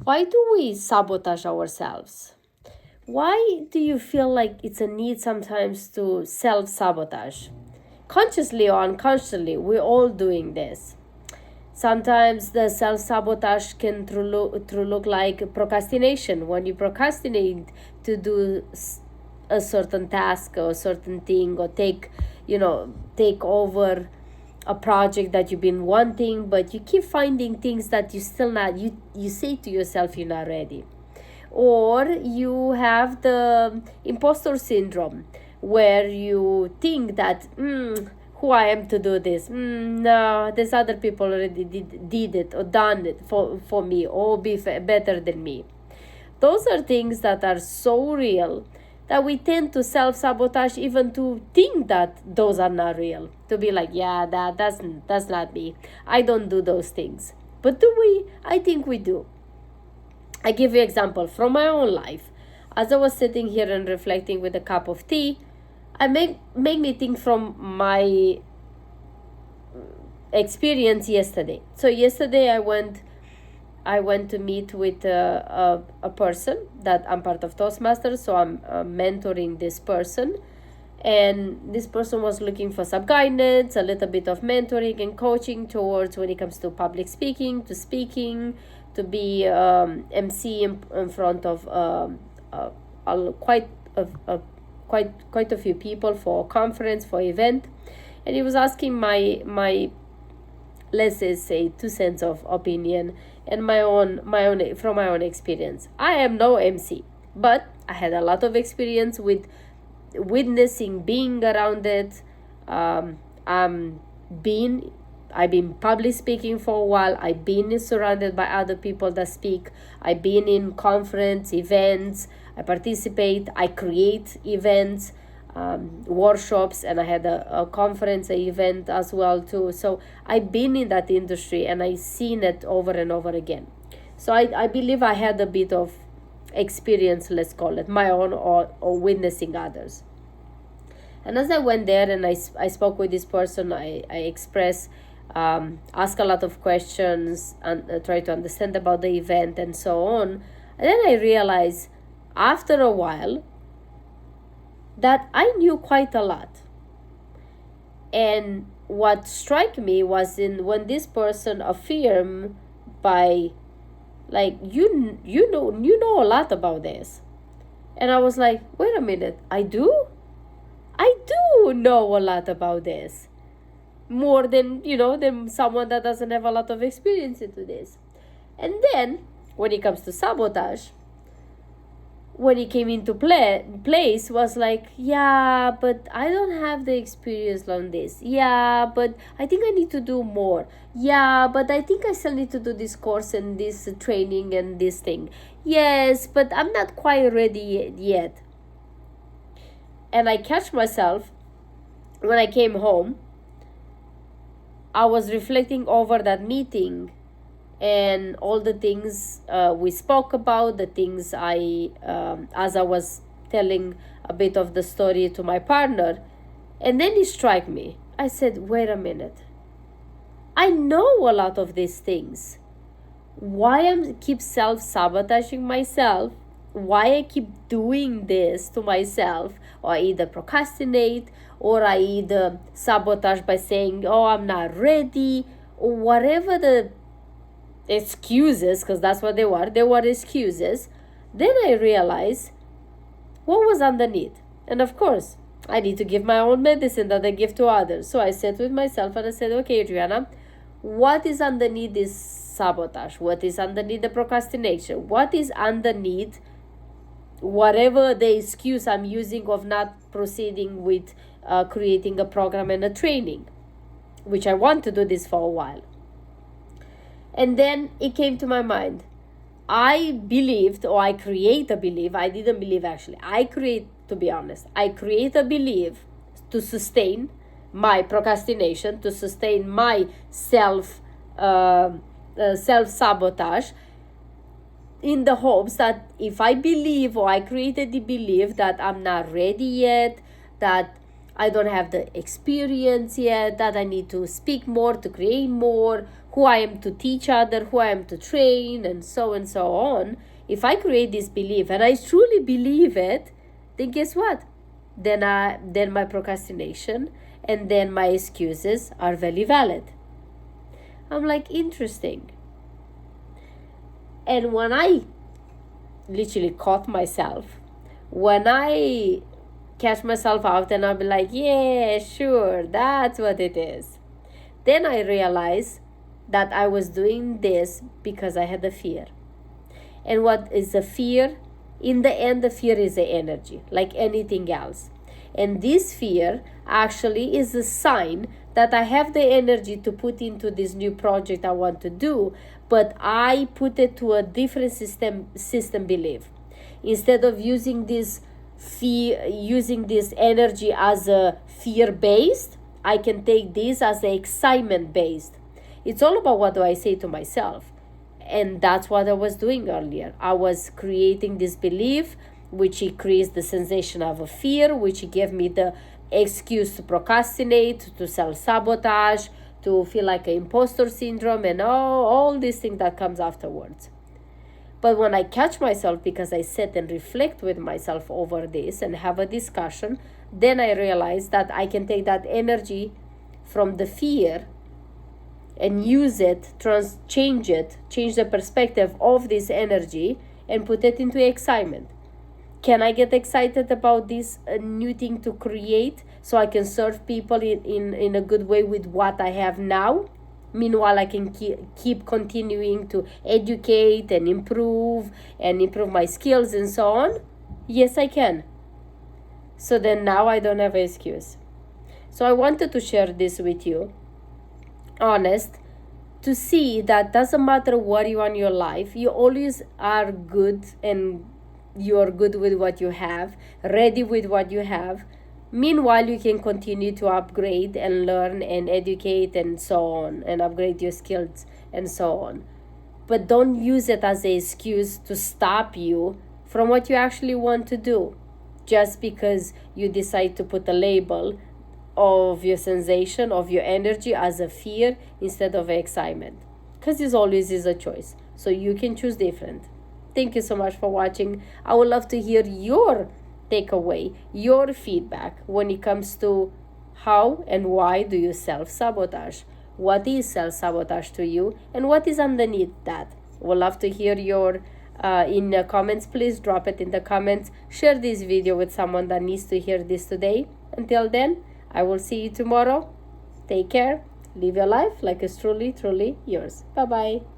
Why do we sabotage ourselves? Why do you feel like it's a need sometimes to self-sabotage? Consciously or unconsciously, we're all doing this. Sometimes the self-sabotage can through look like procrastination. When you procrastinate to do a certain task or a certain thing, or take over a project that you've been wanting, but you keep finding things that you still not, you say to yourself you're not ready. Or you have the imposter syndrome, where you think that who I am to do this. No, there's other people already did it or done it for me, or be better than me. Those are things that are so real that we tend to self-sabotage, even to think that those are not real. To be like, yeah, that's not me. I don't do those things. But do we? I think we do. I give you an example from my own life. As I was sitting here and reflecting with a cup of tea, I make me think from my experience yesterday. So yesterday I went to meet with a person that I'm part of Toastmasters, so I'm mentoring this person. And this person was looking for some guidance, a little bit of mentoring and coaching towards when it comes to public speaking, to be MC in front of quite a few people for a conference, for event. And he was asking my let's say 2 cents of opinion and my own from my own experience. I am no MC, but I had a lot of experience with witnessing, being around it. I've been public speaking for a while. I've been surrounded by other people that speak. I've been in conference events. I participate. I create events, workshops, and I had a conference, event as well too. So I've been in that industry and I've seen it over and over again. So I believe I had a bit of experience, let's call it my own, or witnessing others. And as I went there and I spoke with this person, I expressed, ask a lot of questions and try to understand about the event and so on. And then I realized after a while that I knew quite a lot. And what struck me was when this person affirmed by, like, you know a lot about this. And I was like, wait a minute, I do know a lot about this, more than someone that doesn't have a lot of experience into this. And then when it comes to sabotage, when it came into place, was like, yeah, but I don't have the experience on this. Yeah, but I think I need to do more. Yeah, but I think I still need to do this course and this training and this thing. Yes, but I'm not quite ready yet. And I catch myself when I came home. I was reflecting over that meeting and all the things we spoke about, the things as I was telling a bit of the story to my partner. And then it struck me. I said, wait a minute. I know a lot of these things. Why I keep self-sabotaging myself? Why I keep doing this to myself? Or I either procrastinate, or I either sabotage by saying, oh, I'm not ready, or whatever the excuses, because that's what they were excuses. Then I realized what was underneath. And of course, I need to give my own medicine that I give to others. So I sat with myself and I said, okay, Adriana, what is underneath this sabotage? What is underneath the procrastination? What is underneath whatever the excuse I'm using of not proceeding with creating a program and a training, which I want to do this for a while. And then it came to my mind. I believed, or I create a belief. I didn't believe actually. I create a belief to sustain my procrastination, to sustain my self-sabotage, in the hopes that if I believe, or I created the belief that I'm not ready yet, that I don't have the experience yet, that I need to speak more, to create more, who I am to teach other, who I am to train, and so on, if I create this belief and I truly believe it, then guess what? Then my procrastination and then my excuses are very valid. I'm like, interesting. And when I literally caught myself, when I catch myself out and I'll be like, yeah, sure, that's what it is, then I realize that I was doing this because I had a fear. And what is the fear? In the end, the fear is the energy, like anything else. And this fear actually is a sign that I have the energy to put into this new project I want to do, but I put it to a different system belief. Instead of using this energy as a fear-based, I can take this as a excitement-based. It's all about what do I say to myself. And that's what I was doing earlier. I was creating this belief, which increased the sensation of a fear, which gave me the excuse to procrastinate, to self-sabotage, to feel like an imposter syndrome, and all these things that comes afterwards. But when I catch myself, because I sit and reflect with myself over this and have a discussion, then I realize that I can take that energy from the fear and use it, change the perspective of this energy and put it into excitement. Can I get excited about this new thing to create so I can serve people in a good way with what I have now? Meanwhile, I can keep continuing to educate and improve my skills and so on. Yes, I can. So then now I don't have an excuse. So I wanted to share this with you. Honest, to see that doesn't matter what you are in your life, you always are good and you are good with what you have, ready with what you have. Meanwhile, you can continue to upgrade and learn and educate and so on, and upgrade your skills and so on. But don't use it as an excuse to stop you from what you actually want to do, just because you decide to put a label of your sensation, of your energy as a fear instead of excitement. Because this always is a choice. So you can choose different. Thank you so much for watching. I would love to hear your takeaway, your feedback when it comes to how and why do you self-sabotage. What is self-sabotage to you and what is underneath that? I would love to hear your in the comments. Please drop it in the comments. Share this video with someone that needs to hear this today. Until then, I will see you tomorrow. Take care. Live your life like it's truly, truly yours. Bye-bye.